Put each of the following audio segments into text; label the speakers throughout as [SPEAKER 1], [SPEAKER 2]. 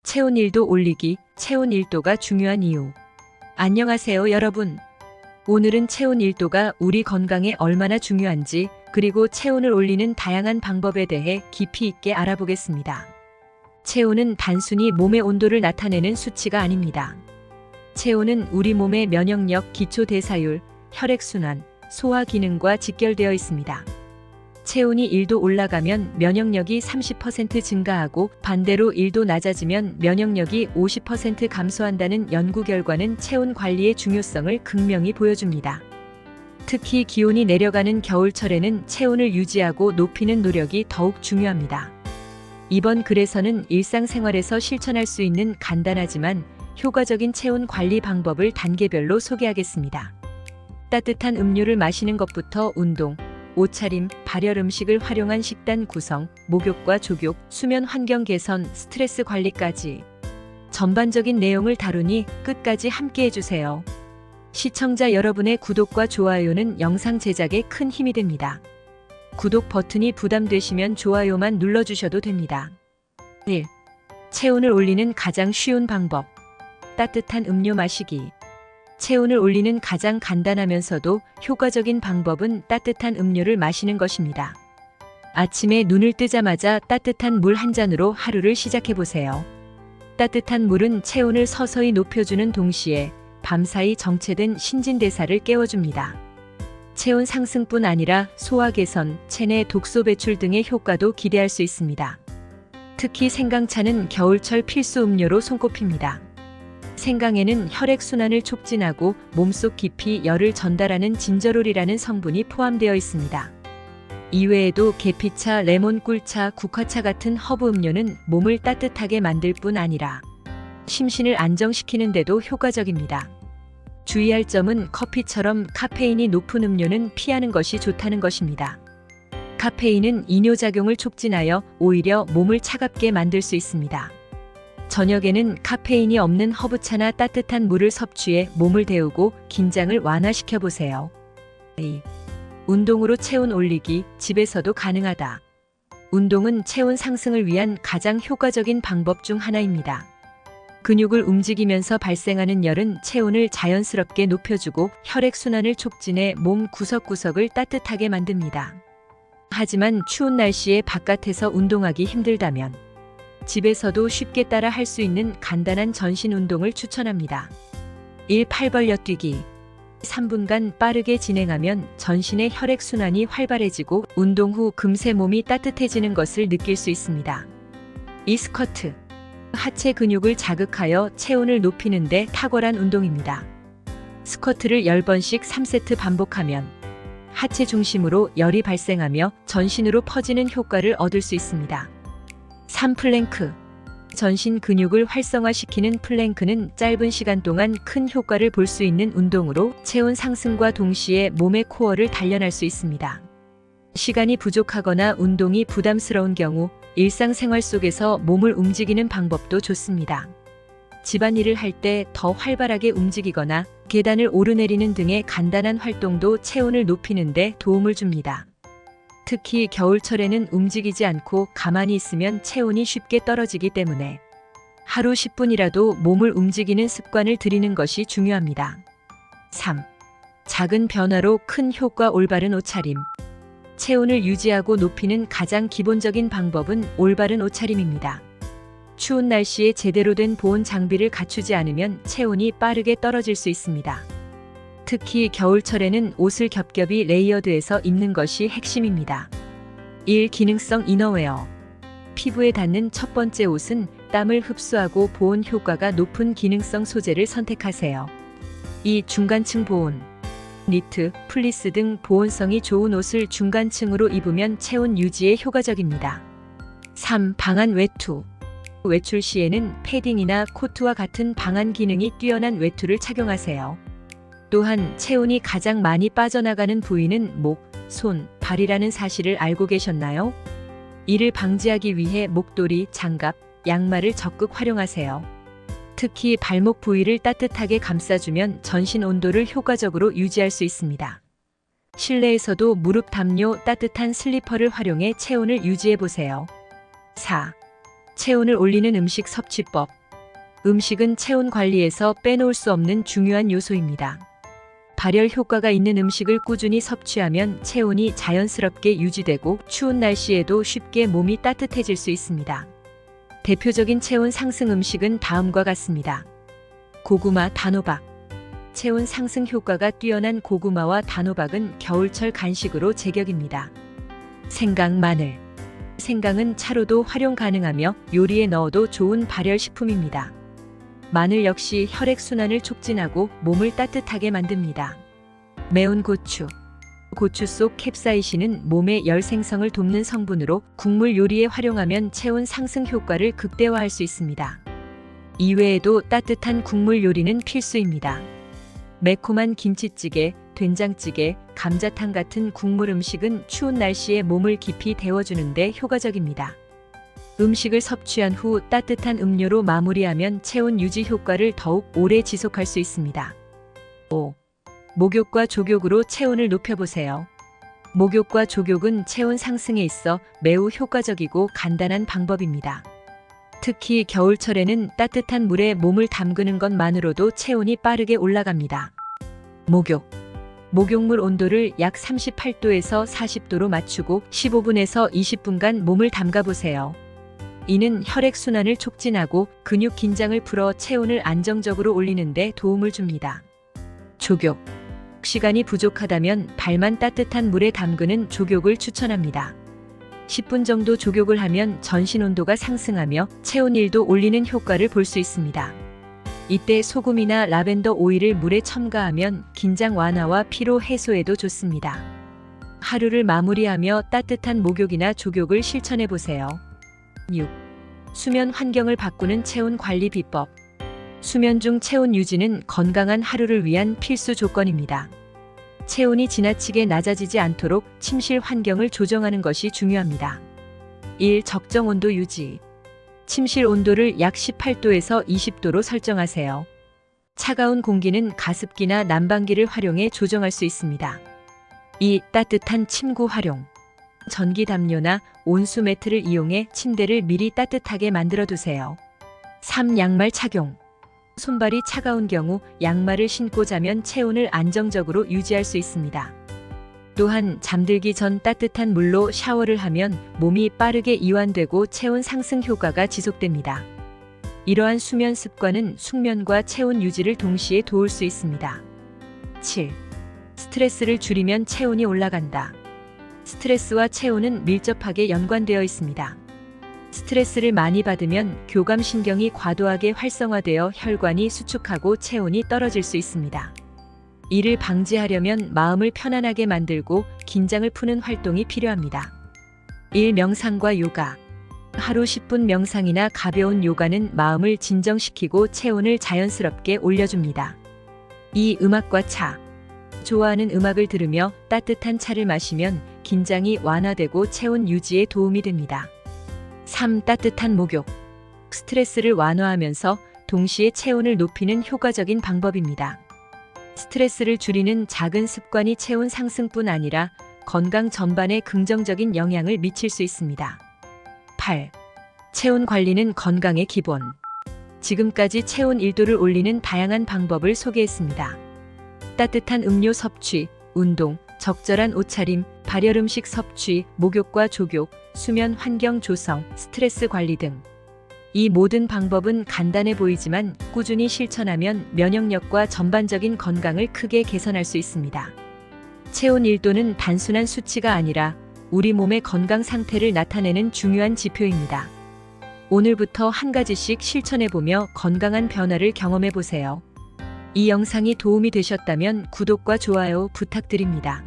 [SPEAKER 1] 체온 1도 올리기, 체온 1도가 중요한 이유. 안녕하세요, 여러분. 오늘은 체온 1도가 우리 건강에 얼마나 중요한지, 그리고 체온을 올리는 다양한 방법에 대해 깊이 있게 알아보겠습니다. 체온은 단순히 몸의 온도를 나타내는 수치가 아닙니다. 체온은 우리 몸의 면역력, 기초대사율, 혈액순환, 소화 기능과 직결되어 있습니다. 체온이 1도 올라가면 면역력이 30% 증가하고 반대로 1도 낮아지면 면역력이 50% 감소한다는 연구 결과는 체온 관리의 중요성을 극명히 보여줍니다. 특히 기온이 내려가는 겨울철에는 체온을 유지하고 높이는 노력이 더욱 중요합니다. 이번 글에서는 일상생활에서 실천할 수 있는 간단하지만 효과적인 체온 관리 방법을 단계별로 소개하겠습니다. 따뜻한 음료를 마시는 것부터 운동, 옷차림, 발열 음식을 활용한 식단 구성, 목욕과 족욕, 수면 환경 개선, 스트레스 관리까지 전반적인 내용을 다루니 끝까지 함께 해주세요. 시청자 여러분의 구독과 좋아요는 영상 제작에 큰 힘이 됩니다. 구독 버튼이 부담되시면 좋아요만 눌러주셔도 됩니다. 1. 체온을 올리는 가장 쉬운 방법. 따뜻한 음료 마시기. 체온을 올리는 가장 간단하면서도 효과적인 방법은 따뜻한 음료를 마시는 것입니다. 아침에 눈을 뜨자마자 따뜻한 물 한 잔으로 하루를 시작해보세요. 따뜻한 물은 체온을 서서히 높여주는 동시에 밤사이 정체된 신진대사를 깨워줍니다. 체온 상승뿐 아니라 소화 개선, 체내 독소 배출 등의 효과도 기대할 수 있습니다. 특히 생강차는 겨울철 필수 음료로 손꼽힙니다. 생강에는 혈액순환을 촉진하고 몸속 깊이 열을 전달하는 진저롤이라는 성분이 포함되어 있습니다. 이외에도 계피차, 레몬 꿀차, 국화차 같은 허브 음료는 몸을 따뜻하게 만들 뿐 아니라 심신을 안정시키는 데도 효과적입니다. 주의할 점은 커피처럼 카페인이 높은 음료는 피하는 것이 좋다는 것입니다. 카페인은 이뇨작용을 촉진하여 오히려 몸을 차갑게 만들 수 있습니다. 저녁에는 카페인이 없는 허브차나 따뜻한 물을 섭취해 몸을 데우고 긴장을 완화시켜 보세요. 2. 운동으로 체온 올리기, 집에서도 가능하다. 운동은 체온 상승을 위한 가장 효과적인 방법 중 하나입니다. 근육을 움직이면서 발생하는 열은 체온을 자연스럽게 높여주고 혈액순환을 촉진해 몸 구석구석을 따뜻하게 만듭니다. 하지만 추운 날씨에 바깥에서 운동하기 힘들다면 집에서도 쉽게 따라 할 수 있는 간단한 전신 운동을 추천합니다. 1. 팔 벌려 뛰기. 3분간 빠르게 진행하면 전신의 혈액순환이 활발해지고 운동 후 금세 몸이 따뜻해지는 것을 느낄 수 있습니다. 2. 스쿼트. 하체 근육을 자극하여 체온을 높이는 데 탁월한 운동입니다. 스쿼트를 10번씩 3세트 반복하면 하체 중심으로 열이 발생하며 전신으로 퍼지는 효과를 얻을 수 있습니다. 3. 플랭크. 전신 근육을 활성화시키는 플랭크는 짧은 시간 동안 큰 효과를 볼 수 있는 운동으로 체온 상승과 동시에 몸의 코어를 단련할 수 있습니다. 시간이 부족하거나 운동이 부담스러운 경우 일상생활 속에서 몸을 움직이는 방법도 좋습니다. 집안일을 할 때 더 활발하게 움직이거나 계단을 오르내리는 등의 간단한 활동도 체온을 높이는 데 도움을 줍니다. 특히 겨울철에는 움직이지 않고 가만히 있으면 체온이 쉽게 떨어지기 때문에 하루 10분이라도 몸을 움직이는 습관을 들이는 것이 중요합니다. 3. 작은 변화로 큰 효과. 올바른 옷차림. 체온을 유지하고 높이는 가장 기본적인 방법은 올바른 옷차림입니다. 추운 날씨에 제대로 된 보온 장비를 갖추지 않으면 체온이 빠르게 떨어질 수 있습니다. 특히 겨울철에는 옷을 겹겹이 레이어드해서 입는 것이 핵심입니다. 1. 기능성 이너웨어. 피부에 닿는 첫 번째 옷은 땀을 흡수하고 보온 효과가 높은 기능성 소재를 선택하세요. 2. 중간층 보온. 니트, 플리스 등 보온성이 좋은 옷을 중간층으로 입으면 체온 유지에 효과적입니다. 3. 방한 외투. 외출 시에는 패딩이나 코트와 같은 방한 기능이 뛰어난 외투를 착용하세요. 또한 체온이 가장 많이 빠져나가는 부위는 목, 손, 발이라는 사실을 알고 계셨나요? 이를 방지하기 위해 목도리, 장갑, 양말을 적극 활용하세요. 특히 발목 부위를 따뜻하게 감싸주면 전신 온도를 효과적으로 유지할 수 있습니다. 실내에서도 무릎 담요, 따뜻한 슬리퍼를 활용해 체온을 유지해 보세요. 4. 체온을 올리는 음식 섭취법. 음식은 체온 관리에서 빼놓을 수 없는 중요한 요소입니다. 발열 효과가 있는 음식을 꾸준히 섭취하면 체온이 자연스럽게 유지되고 추운 날씨에도 쉽게 몸이 따뜻해질 수 있습니다. 대표적인 체온 상승 음식은 다음과 같습니다. 고구마, 단호박. 체온 상승 효과가 뛰어난 고구마와 단호박은 겨울철 간식으로 제격입니다. 생강, 마늘. 생강은 차로도 활용 가능하며 요리에 넣어도 좋은 발열식품입니다. 마늘 역시 혈액순환을 촉진하고 몸을 따뜻하게 만듭니다. 매운 고추. 고추 속 캡사이신은 몸의 열 생성을 돕는 성분으로 국물 요리에 활용하면 체온 상승 효과를 극대화할 수 있습니다. 이외에도 따뜻한 국물 요리는 필수입니다. 매콤한 김치찌개, 된장찌개, 감자탕 같은 국물 음식은 추운 날씨에 몸을 깊이 데워주는 데 효과적입니다. 음식을 섭취한 후 따뜻한 음료로 마무리하면 체온 유지 효과를 더욱 오래 지속할 수 있습니다. 5. 목욕과 족욕으로 체온을 높여보세요. 목욕과 족욕은 체온 상승에 있어 매우 효과적이고 간단한 방법입니다. 특히 겨울철에는 따뜻한 물에 몸을 담그는 것만으로도 체온이 빠르게 올라갑니다. 목욕. 목욕물 온도를 약 38도에서 40도로 맞추고 15분에서 20분간 몸을 담가보세요. 이는 혈액순환을 촉진하고 근육 긴장을 풀어 체온을 안정적으로 올리는 데 도움을 줍니다. 족욕. 시간이 부족하다면 발만 따뜻한 물에 담그는 족욕을 추천합니다. 10분 정도 족욕을 하면 전신 온도가 상승하며 체온 1도 올리는 효과를 볼 수 있습니다. 이때 소금이나 라벤더 오일을 물에 첨가하면 긴장 완화와 피로 해소에도 좋습니다. 하루를 마무리하며 따뜻한 목욕이나 족욕을 실천해 보세요. 6. 수면 환경을 바꾸는 체온 관리 비법. 수면 중 체온 유지는 건강한 하루를 위한 필수 조건입니다. 체온이 지나치게 낮아지지 않도록 침실 환경을 조정하는 것이 중요합니다. 1. 적정 온도 유지. 침실 온도를 약 18도에서 20도로 설정하세요. 차가운 공기는 가습기나 난방기를 활용해 조정할 수 있습니다. 2. 따뜻한 침구 활용. 전기 담요나 온수 매트를 이용해 침대를 미리 따뜻하게 만들어 두세요. 3. 양말 착용. 손발이 차가운 경우 양말을 신고 자면 체온을 안정적으로 유지할 수 있습니다. 또한 잠들기 전 따뜻한 물로 샤워를 하면 몸이 빠르게 이완되고 체온 상승 효과가 지속됩니다. 이러한 수면 습관은 숙면과 체온 유지를 동시에 도울 수 있습니다. 7. 스트레스를 줄이면 체온이 올라간다. 스트레스와 체온은 밀접하게 연관되어 있습니다. 스트레스를 많이 받으면 교감신경이 과도하게 활성화되어 혈관이 수축하고 체온이 떨어질 수 있습니다. 이를 방지하려면 마음을 편안하게 만들고 긴장을 푸는 활동이 필요합니다. 1. 명상과 요가. 하루 10분 명상이나 가벼운 요가는 마음을 진정시키고 체온을 자연스럽게 올려줍니다. 2. 음악과 차. 좋아하는 음악을 들으며 따뜻한 차를 마시면 긴장이 완화되고 체온 유지에 도움이 됩니다. 3. 따뜻한 목욕. 스트레스를 완화하면서 동시에 체온을 높이는 효과적인 방법입니다. 스트레스를 줄이는 작은 습관이 체온 상승뿐 아니라 건강 전반에 긍정적인 영향을 미칠 수 있습니다. 8. 체온 관리는 건강의 기본. 지금까지 체온 1도를 올리는 다양한 방법을 소개했습니다. 따뜻한 음료 섭취, 운동, 적절한 옷차림, 발열 음식 섭취, 목욕과 족욕, 수면 환경 조성, 스트레스 관리 등. 이 모든 방법은 간단해 보이지만 꾸준히 실천하면 면역력과 전반적인 건강을 크게 개선할 수 있습니다. 체온 1도는 단순한 수치가 아니라 우리 몸의 건강 상태를 나타내는 중요한 지표입니다. 오늘부터 한 가지씩 실천해보며 건강한 변화를 경험해보세요. 이 영상이 도움이 되셨다면 구독과 좋아요 부탁드립니다.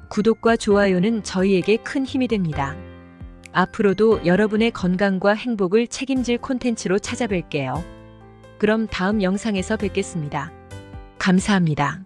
[SPEAKER 1] 구독과 좋아요는 저희에게 큰 힘이 됩니다. 앞으로도 여러분의 건강과 행복을 책임질 콘텐츠로 찾아뵐게요. 그럼 다음 영상에서 뵙겠습니다. 감사합니다.